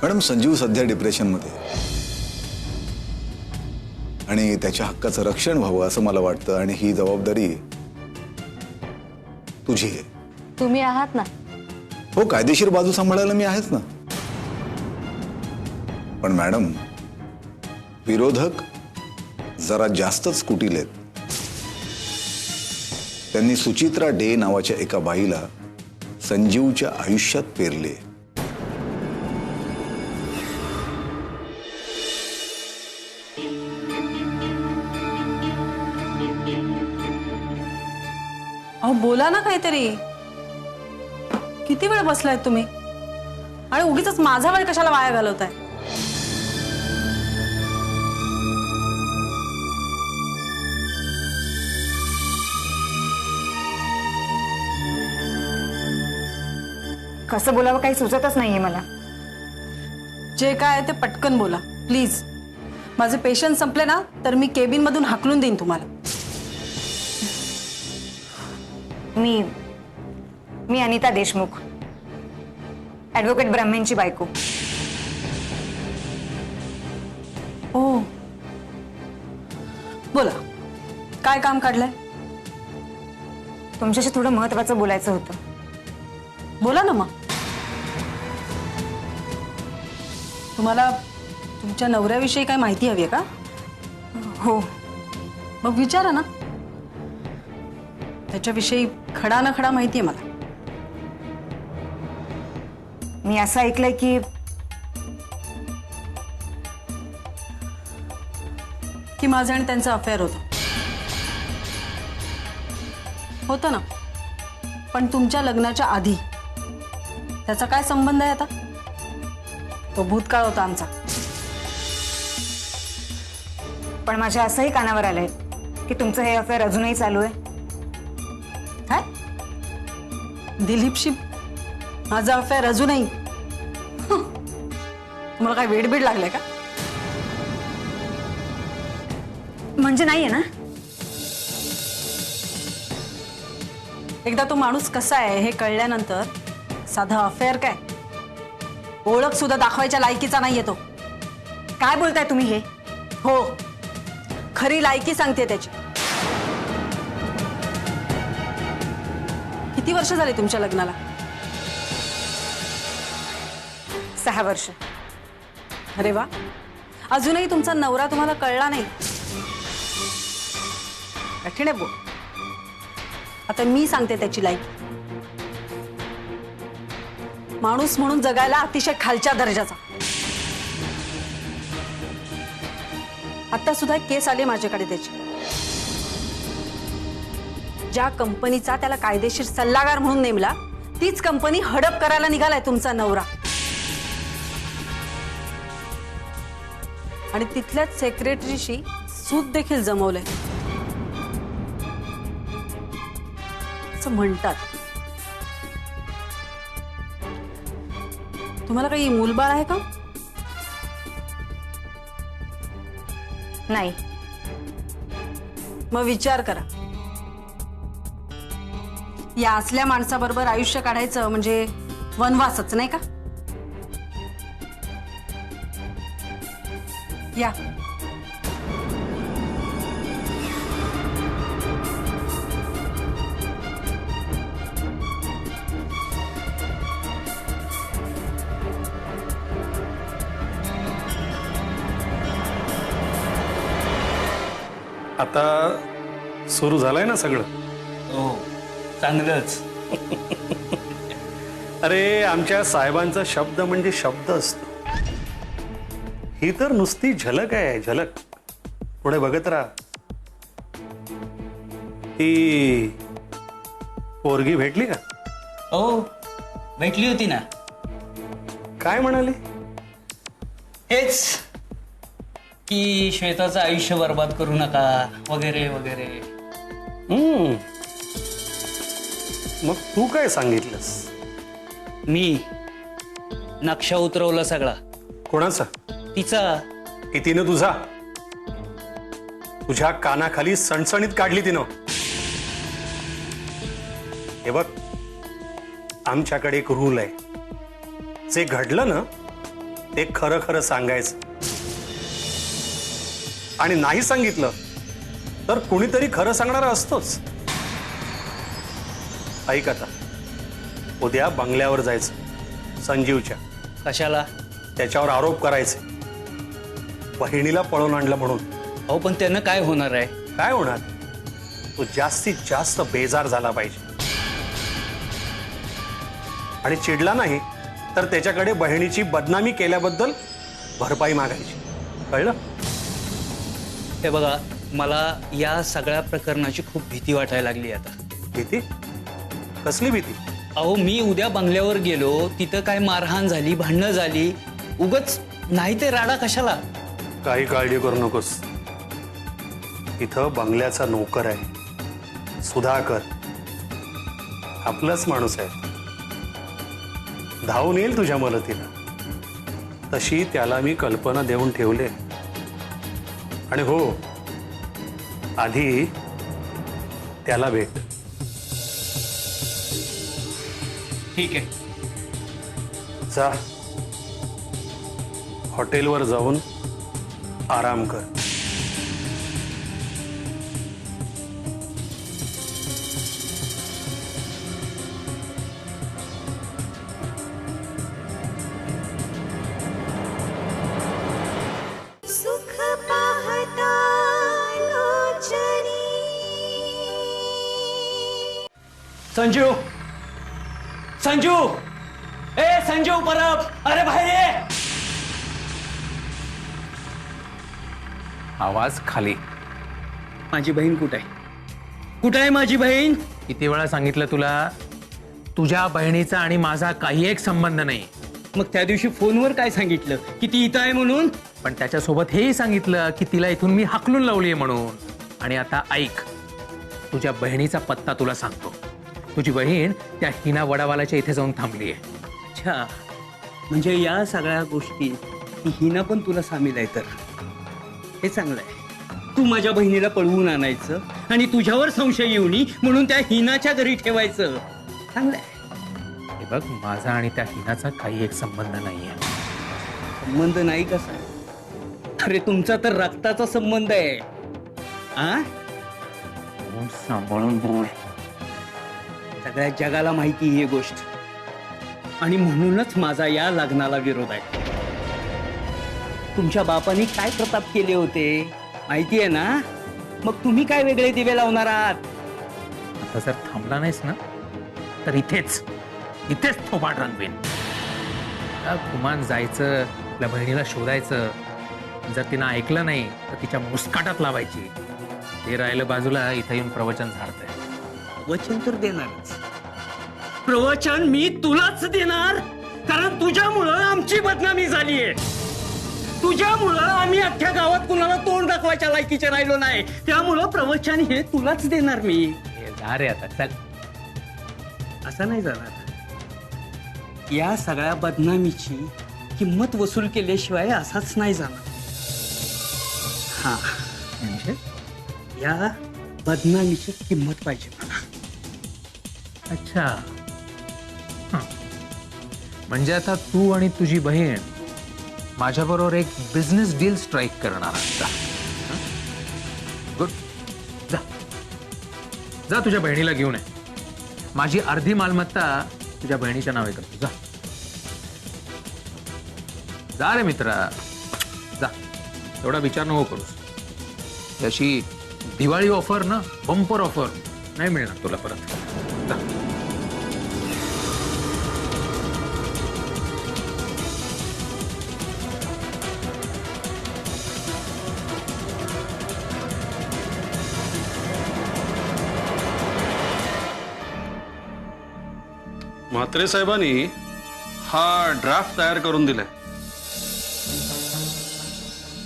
Madam, Sanjeev सध्या डिप्रेशनमध्ये आणि त्याच्या हक्काचं रक्षण व्हावं असं मला वाटतं आणि ही जबाबदारी तुझी आहे. तुम्ही आहात ना. हो, कायदेशीर बाजू सांभाळायला मी आहेच ना. पण मॅडम, विरोधक जरा जास्तच कुटील आहेत. त्यांनी सुचित्रा डे नावाच्या एका बाईला संजीवच्या आयुष्यात पेरले. अहो बोला ना काहीतरी. किती वेळ बसलाय तुम्ही आणि उगीच माझा वेळ कशाला वाया घालवताय? कसं बोलावं काही सुचतच नाहीये मला. जे काय ते पटकन बोला प्लीज. माझे पेशंट संपले ना तर मी केबिन मधून हाकलून देईन तुम्हाला. मी अनिता देशमुख, ॲडव्होकेट ब्रह्मेंची बायको. हो बोला, काय काम काढलंय? तुमच्याशी थोडं महत्वाचं बोलायचं होतं. बोला ना. मग तुम्हाला तुमच्या नवऱ्याविषयी काय माहिती हवी आहे का? हो. मग विचारा ना. त्याच्याविषयी खडा न खडा माहिती आहे मला. मी असं ऐकलंय की माझं आणि त्यांचं अफेअर होतं ना. पण तुमच्या लग्नाच्या आधी त्याचा काय संबंध आहे आता? तो भूतकाळ होता आमचा. पण माझ्या असंही कानावर आलंय की तुमचं हे अफेअर अजूनही चालू आहे. काय? दिलीपशी माझा अफेअर अजूनही? तुम्हाला काय वेडबीड लागलाय का? म्हणजे नाहीये ना? एकदा तो माणूस कसा आहे हे कळल्यानंतर साधा अफेअर काय, ओळख सुद्धा दाखवायच्या लायकीचा नाहीये तो. काय बोलताय तुम्ही हे? हो, खरी लायकी सांगते त्याची. किती वर्ष झाली तुमच्या लग्नाला? 6 वर्ष. अरे वा, अजूनही तुमचा नवरा तुम्हाला कळला नाही. कठीण आहे बोल. आता मी सांगते त्याची लायकी. माणूस म्हणून जगायला अतिशय खालच्या दर्जाचा. आता सुद्धा केस आले माझ्याकडे त्याची. ज्या कंपनीचा त्याला कायदेशीर सल्लागार म्हणून नेमला तीच कंपनी हडप करायला निघालाय तुमचा नवरा. आणि तिथल्याच सेक्रेटरीशी सूत देखील जमवलंय असं म्हणतात. तुम्हाला काही मूलबाळ आहे का? नाही. मग विचार करा. या असल्या माणसाबरोबर आयुष्य काढायचं म्हणजे वनवासच नाही का? या. आता सुरू झालंय ना सगळं? हो, चांगलंच. अरे, आमच्या साहेबांचा शब्द म्हणजे शब्द असतो. ही तर नुसती झलक आहे, झलक. पुढे बघत राहा. ती पोरगी भेटली का? हो, भेटली होती ना. काय म्हणाली? हेच की श्वेताचं आयुष्य बर्बाद करू नका वगैरे वगैरे. मग तू काय सांगितलंस? मी नक्षा उतरवला सगळा. कोणाचा? तिचा. की तिनं तुझा? तुझ्या कानाखाली सणसणीत काढली तिनं. हे बघ, आमच्याकडे एक रूल आहे. जे घडलं ना ते खरं खरं सांगायचं. आणि नाही सांगितलं तर कुणीतरी खरं सांगणार असतोच. ऐक आता, उद्या बंगल्यावर जायचं संजीवच्या. कशाला? त्याच्यावर आरोप करायचे, बहिणीला पळून आणलं म्हणून. अहो पण त्यानं काय होणार आहे? काय होणार? तो जास्तीत जास्त बेजार झाला पाहिजे. आणि चिडला नाही तर त्याच्याकडे बहिणीची बदनामी केल्याबद्दल भरपाई मागायची. कळलं? हे बघा, मला या सगळ्या प्रकरणाची खूप भीती वाटायला लागली आता. भीती? कसली भीती? अहो मी उद्या बंगल्यावर गेलो, तिथं काय मारहाण झाली, भांडणं झाली, उगच नाही ते राडा कशाला? काही काळजी करू नकोस. इथं बंगल्याचा नोकर आहे सुधाकर, आपलाच माणूस आहे. धावून येईल तुझ्या मदतीला. तशी त्याला मी कल्पना देऊन ठेवले. आणि हो, आधी त्याला भेट. ठीक आहे. जा, हॉटेलवर जाऊन आराम कर. सुख पाहता लोचनी. संजू, संजू, ए संजू परब, अरे बाहेर ये. आवाज खाली. माझी बहीण कुठे आहे? कुठे आहे माझी बहीण? किती वेळा सांगितलं तुला, तुझ्या बहिणीचा आणि माझा काही एक संबंध नाही. मग त्या दिवशी फोनवर काय सांगितलं की ती इथं आहे म्हणून? पण त्याच्यासोबत हेही सांगितलं की तिला इथून मी हाकलून लावलीये म्हणून. आणि आता ऐक, तुझ्या बहिणीचा पत्ता तुला सांगतो. तुझी बहीण त्या हिना वडावालाच्या इथे जाऊन थांबलीये. अच्छा, म्हणजे या सगळ्या गोष्टी ही हिना पण तुला सामील आहे तर हे चांगलं आहे. तू माझ्या बहिणीला पळवून आणायचं आणि तुझ्यावर संशय येऊ नये म्हणून त्या हिनाच्या घरी ठेवायचं. चांगलं आहे. हे बघ, माझा आणि त्या हिनाचा काही एक संबंध नाहीये. संबंध नाही कसा? अरे तुमचा तर रक्ताचा संबंध आहे. आ? तोंड सांभाळून बोल. सगळ्या जगाला माहिती ही गोष्ट, आणि म्हणूनच माझा या लग्नाला विरोध आहे. तुमच्या बापाने काय प्रताप केले होते माहिती आहे ना? मग तुम्ही काय वेगळे दिवे लावणार आहात? आता जर थांबला नाहीस ना तर इथेच इथेच थोबाड रंगवेन. गुमान जायचं, आपल्या बहिणीला शोधायचं. जर तिनं ऐकलं नाही तर तिच्या मुस्काटात लावायची. ते राहिलं बाजूला, इथं येऊन प्रवचन झाडतंय. वचन तर देणारच. प्रवचन मी तुलाच देणार, कारण तुझ्यामुळं आमची बदनामी झालीये. तुझ्यामुळं आम्ही अख्ख्या गावात कुणाला तोंड दाखवायच्या लायकीचे राहिलो नाही. त्यामुळं प्रवचन हे तुलाच देणार मी. हे जा रे आता, चल. असं नाही जाणार. या सगळ्या बदनामीची किंमत वसूल केल्याशिवाय असाच नाही जाणार. हा, म्हणजे या बदनामीची किंमत पाहिजे मला. अच्छा, हं. म्हणजे आता तू आणि तुझी बहीण माझ्याबरोबर एक बिझनेस डील स्ट्राईक करणार आहात. गुड. जा जा, तुझ्या बहिणीला घेऊन ये. माझी अर्धी मालमत्ता तुझ्या बहिणीच्या नावे करतो. जा जा रे मित्रा, जा. एवढा विचार नको करूस. याची दिवाळी ऑफर ना, बंपर ऑफर नाही मिळणार तुला परत. जा. म्हात्रे साहेबांनी हा ड्राफ्ट तयार करून दिलाय.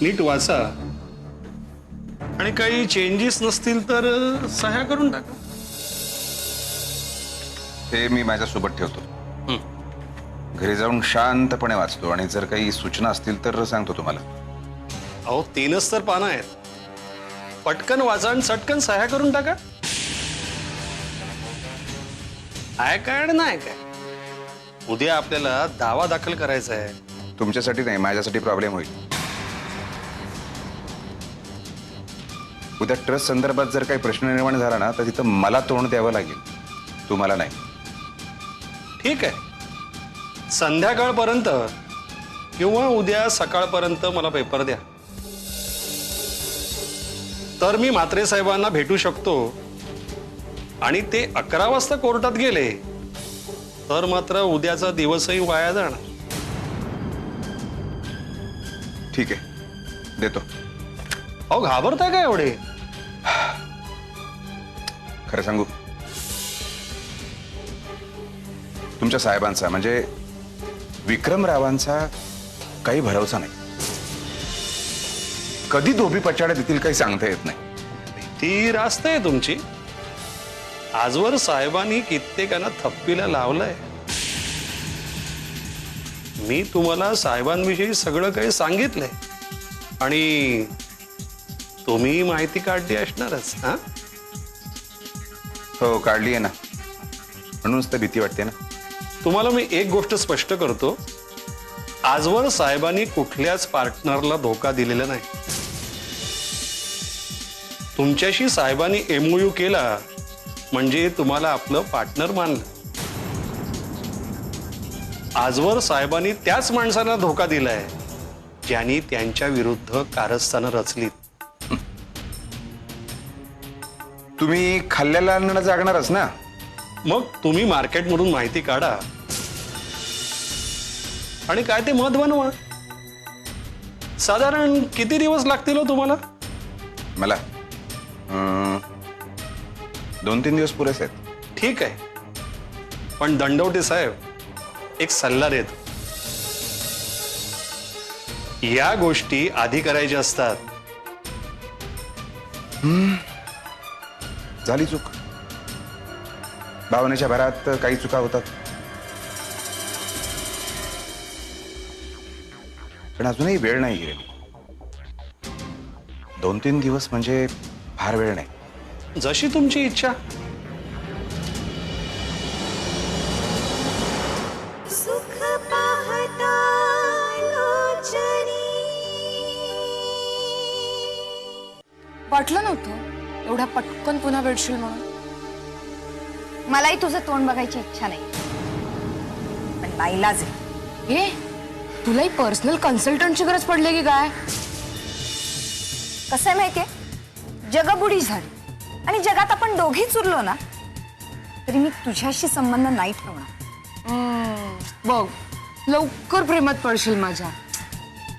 नीट वाचा आणि काही चेंजेस नसतील तर सह्या करून टाका. ते मी माझ्यासोबत ठेवतो. घरी जाऊन शांतपणे वाचतो आणि जर काही सूचना असतील तर सांगतो तुम्हाला. अहो 3च तर पानं आहेत. पटकन वाचा आणि चटकन सह्या करून टाका. आहे काय नाही काय? उद्या आपल्याला दावा दाखल करायचा आहे. तुमच्यासाठी नाही, माझ्यासाठी प्रॉब्लेम होईल. उद्या ट्रस्ट संदर्भात जर काही प्रश्न निर्माण झाला ना, तर तिथं मला तोंड द्यावं लागेल, तुम्हाला नाही. ठीक आहे, संध्याकाळपर्यंत किंवा उद्या सकाळपर्यंत मला पेपर द्या, तर मी म्हात्रे साहेबांना भेटू शकतो. आणि ते 11 वाजता कोर्टात गेले तर मात्र उद्याचा दिवसही वाया जाणार. ठीक आहे, देतो. अहो घाबरताय का एवढे? खरं सांगू, तुमच्या साहेबांचा म्हणजे विक्रमरावांचा काही भरवसा नाही. कधी धोबी पछाड्या देतील काही सांगता येत नाही. ती रास्त आहे तुमची. आजवर साहेबांनी कित्येकांना थप्पीला लावलंय. मी तुम्हाला साहेबांविषयी सगळं काही सांगितलंय आणि तुम्ही माहिती काढली असणारच. हा, हो काढली आहे ना, म्हणूनच तर भीती वाटते ना. तुम्हाला मी एक गोष्ट स्पष्ट करतो, आजवर साहेबांनी कुठल्याच पार्टनरला धोका दिलेला नाही. तुमच्याशी साहेबांनी MOU केला म्हणजे तुम्हाला आपलं पार्टनर मानलं. आजवर साहेबांनी त्याच माणसाला धोका दिलाय ज्यांनी त्यांच्या विरुद्ध कारस्थानं रचली. तुम्ही खाल्ल्याला अन्न जागणारच ना. मग तुम्ही मार्केटमधून माहिती काढा आणि काय ते मत बनवा. साधारण किती दिवस लागतील हो तुम्हाला? मला 2-3 दिवस पुरेसे आहेत. ठीक आहे, पण दंडवटे साहेब एक सल्ला देतो, या गोष्टी आधी करायच्या असतात. झाली चूक, भावनेच्या भरात काही चुका होतात. पण अजूनही वेळ नाही गेली. 2-3 दिवस म्हणजे फार वेळ नाही. जशी तुमची इच्छा. सुख पाहता लोचनी. वाटलं नव्हतं एवढ्या पटकन पुन्हा भेटशील म्हणून. मलाही तुझं तोंड बघायची इच्छा नाही, पण नाईलाज आहे. हे तुलाही पर्सनल कन्सल्टंटची गरज पडली की काय? कसं आहे माहितीये, जगबुडी झाली आणि जगात आपण दोघीच उरलो ना तरी मी तुझ्याशी संबंध नाही ठेवणार. बघ, लवकर प्रेमात पडशील माझ्या.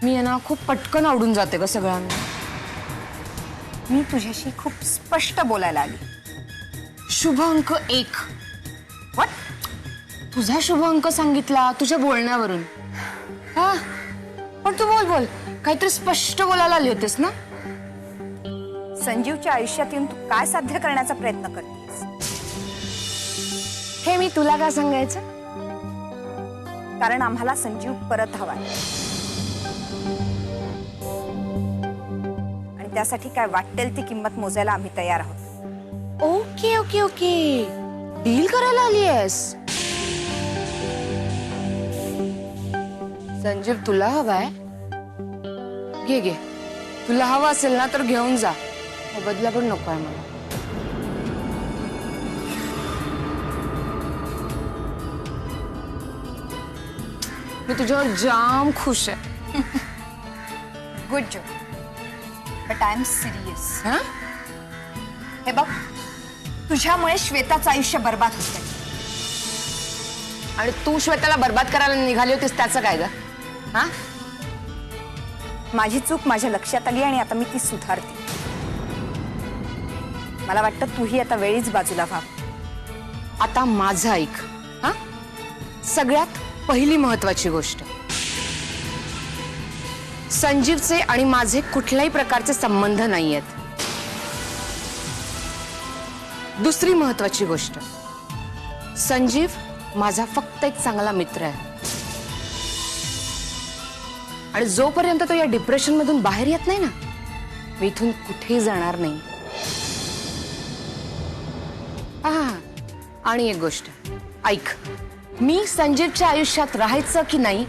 मी आहे ना खूप पटकन आवडून जाते ग सगळ्यांना. मी तुझ्याशी खूप स्पष्ट बोलायला आली. शुभ अंक 1. What? तुझा शुभ अंक सांगितला तुझ्या बोलण्यावरून. हा, पण तू बोल काहीतरी स्पष्ट बोलायला आली होतीस ना. संजीवच्या आयुष्यात येऊन तू काय साध्य करण्याचा प्रयत्न करतेस? हे मी तुला काय सांगायचं? कारण आम्हाला संजीव परत हवाय आणि त्यासाठी काय वाटेल ती किंमत मोजायला आम्ही तयार आहोत. ओके ओके ओके, डील करायला आली आहेस. संजीव तुला हवाय? घे तुला हवा असेल ना तर घेऊन जा. बदला पण नको आहे मला. मी तुझ्यावर जाम खुश आहे. Good job, but I am serious. हा, हे बघ, तुझ्यामुळे श्वेताचं आयुष्य बर्बाद होतंय. आणि तू श्वेताला बर्बाद करायला निघाली होतीस त्याचं काय ग? हा, माझी चूक माझ्या लक्षात आली आणि आता मी ती सुधारते. मला वाटतं तूही आता वेळीच बाजूला व्हा. आता माझं ऐक. हा, सगळ्यात पहिली महत्वाची गोष्ट, संजीवचे आणि माझे कुठल्याही प्रकारचे संबंध नाहीयेत. दुसरी महत्वाची गोष्ट, संजीव माझा फक्त एक चांगला मित्र आहे आणि जोपर्यंत तो या डिप्रेशन मधून बाहेर येत नाही ना, मी इथून कुठेही जाणार नाही. आणि एक गोष्ट ऐक, मी संजीवच्या आयुष्यात राहायचं की नाही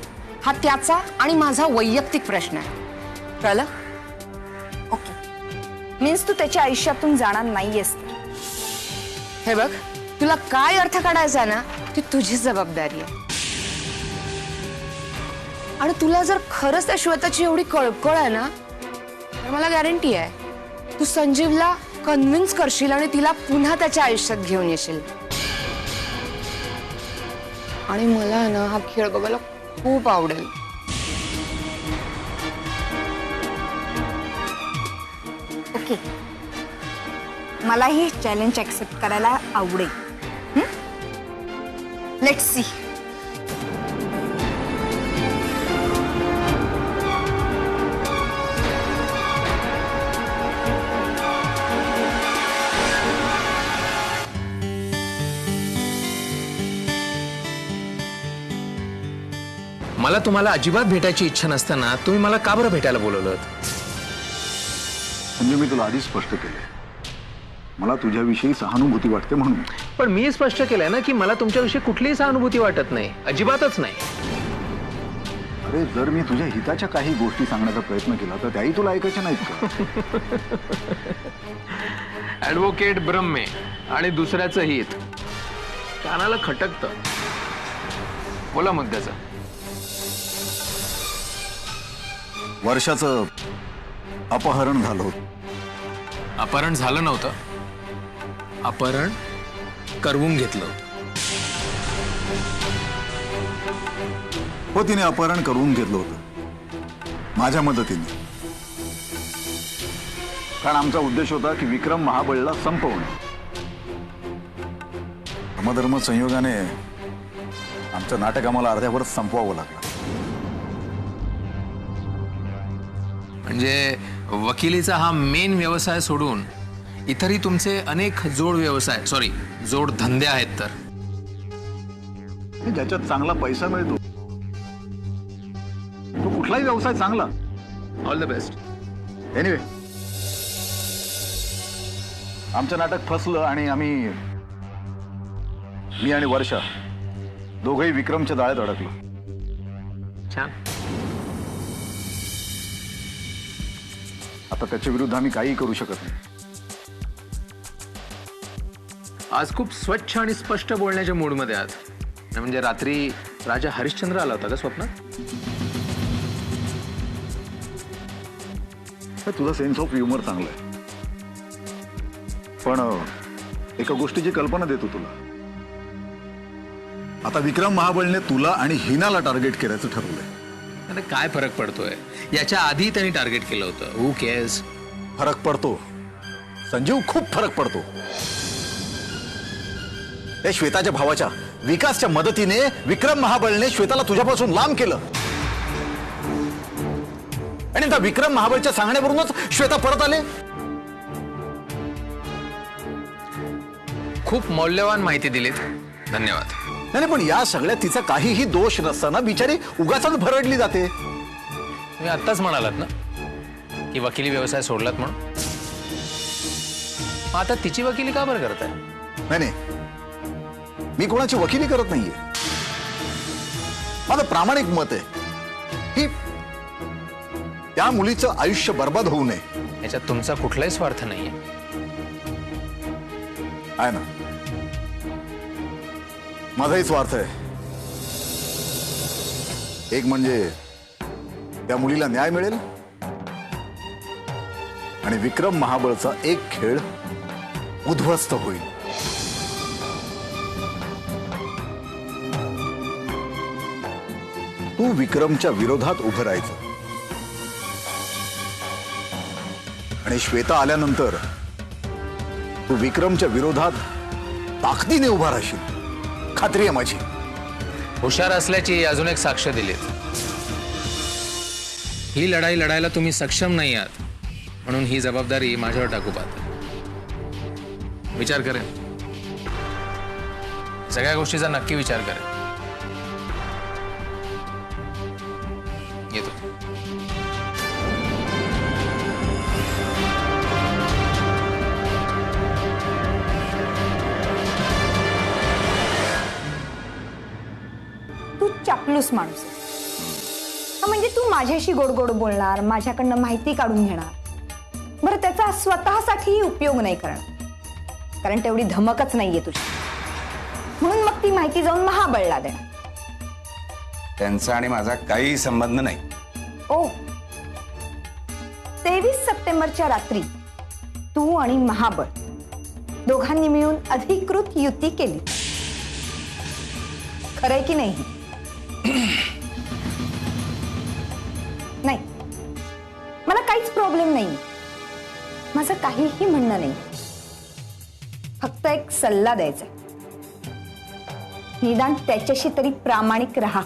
हा त्याचा आणि माझा वैयक्तिक प्रश्न आहे. कळलं? ओके, मीन्स तू त्याच्या आयुष्यातून जाणार नाहीयेस तर. हे बघ, तुला काय अर्थ काढायचा ना ती तुझी जबाबदारी आहे. आणि तुला जर खरंच त्या श्वेताची एवढी कळकळ आहे ना, तर मला गॅरंटी आहे तू संजीवला कन्व्हिन्स करशील आणि तिला पुन्हा त्याच्या आयुष्यात घेऊन येशील. आणि मला ना हा खेळ बघायला खूप आवडेल. ओके, मलाही चॅलेंज ऍक्सेप्ट करायला आवडेल. Let's see. मला तुम्हाला अजिबात भेटायची इच्छा नसताना तुम्ही मला का बरं भेटायला बोलवलं? म्हणजे मी तुला आधी स्पष्ट केलंय, मला तुझ्याविषयी सहानुभूती वाटते म्हणून. पण मी स्पष्ट केलंय ना की मला तुमच्याविषयी कुठलीही सहानुभूती वाटत नाही, अजिबातच नाही. अरे जर मी तुझ्या हिताच्या काही गोष्टी सांगण्याचा प्रयत्न केला तर त्याही तुला ऐकायच्या नाहीत का? ऍडव्होकेट ब्रह्मे आणि दुसऱ्याचं हित कानाला खटकतं. बोला मुद्द्याचं. वर्षाचं अपहरण झालं होतं. अपहरण झालं नव्हतं, अपहरण करवून घेतलं होतं. हो, तिने अपहरण करून घेतलं होतं माझ्या मदतीने. कारण आमचा उद्देश होता की विक्रम महाबळला संपवणे. धर्मधर्म संयोगाने आमचं नाटक आम्हाला अर्ध्यावरच संपवावं लागलं. म्हणजे वकिलीचा हा मेन व्यवसाय सोडून इतरही तुमचे अनेक जोड धंदे आहेत. तर ज्याच्यात चांगला पैसा मिळतो तो कुठलाही व्यवसाय चांगला. All the best. एनिवे, आमचं नाटक फसलं आणि मी आणि वर्षा दोघंही विक्रमच्या जाळ्यात अडकलो. छान. आता त्याच्या विरुद्ध आम्ही काही करू शकत नाही. आज खूप स्वच्छ आणि स्पष्ट बोलण्याच्या मूडमध्ये आहात. म्हणजे रात्री राजा हरिश्चंद्र आला होता का स्वप्नात? तुझा सेन्स ऑफ ह्युमर चांगला आहे. पण एका गोष्टीची कल्पना देतो तुला. आता विक्रम महाबळने तुला आणि हिनाला टार्गेट करायचं ठरवलंय. अरे काय फरक पडतोय? याच्या आधी त्यांनी टार्गेट केलं होतं. हू केअर्स? फरक पडतो संजीव, खूप फरक पडतो. त्या श्वेताच्या भावाच्या विकासच्या मदतीने विक्रम महाबळने श्वेताला तुझ्यापासून लांब केलं. आणि त्या विक्रम महाबळच्या सांगण्यावरूनच श्वेता परत आले. खूप मौल्यवान माहिती दिलीत, धन्यवाद. नाही, पण या सगळ्यात तिचा काहीही दोष नसताना बिचारी उगाचच भरडली जाते. तुम्ही आत्ताच म्हणालात ना की वकिली व्यवसाय सोडलात म्हणून. आता तिची वकिली का बरं करताय? नाही, मी कोणाची वकिली करत नाहीये. माझं प्रामाणिक मत आहे की त्या मुलीचं आयुष्य बर्बाद होऊ नये. याच्यात तुमचा कुठलाही स्वार्थ नाहीये. आहे ना, माझाही स्वार्थ आहे. एक म्हणजे त्या मुलीला न्याय मिळेल आणि विक्रम महाबळचा एक खेळ उद्ध्वस्त होईल. तू विक्रमच्या विरोधात उभं राहायचं आणि श्वेता आल्यानंतर तू विक्रमच्या विरोधात ताकदीने उभा राहशील. खात्री आहे माझी. हुशार असल्याची अजून एक साक्ष दिलीत. ही लढाई लढायला तुम्ही सक्षम नाही आहात म्हणून ही जबाबदारी माझ्यावर टाकू पाहता. विचार करेन, सगळ्या गोष्टीचा नक्की विचार करेन. येतो. तू चापलूस माणूस आहे. म्हणजे तू माझ्याशी गोड गोड बोलणार, माझ्याकडनं माहिती काढून घेणार, बरं त्याचा स्वतःसाठीही उपयोग नाही करणार, कारण तेवढी धमकच नाहीये तुझी. म्हणून मग ती माहिती जाऊन महाबळला देणार. त्यांचा आणि माझा काही संबंध नाही. ओ 23 सप्टेंबरच्या रात्री तू आणि महाबळ दोघांनी मिळून अधिकृत युती केली, खरंय की नाही? नाही, मला काहीच प्रॉब्लेम नाही, माझं काहीही म्हणणं नाही, फक्त एक सल्ला द्यायचा, निदान त्याच्याशी तरी प्रामाणिक राहा.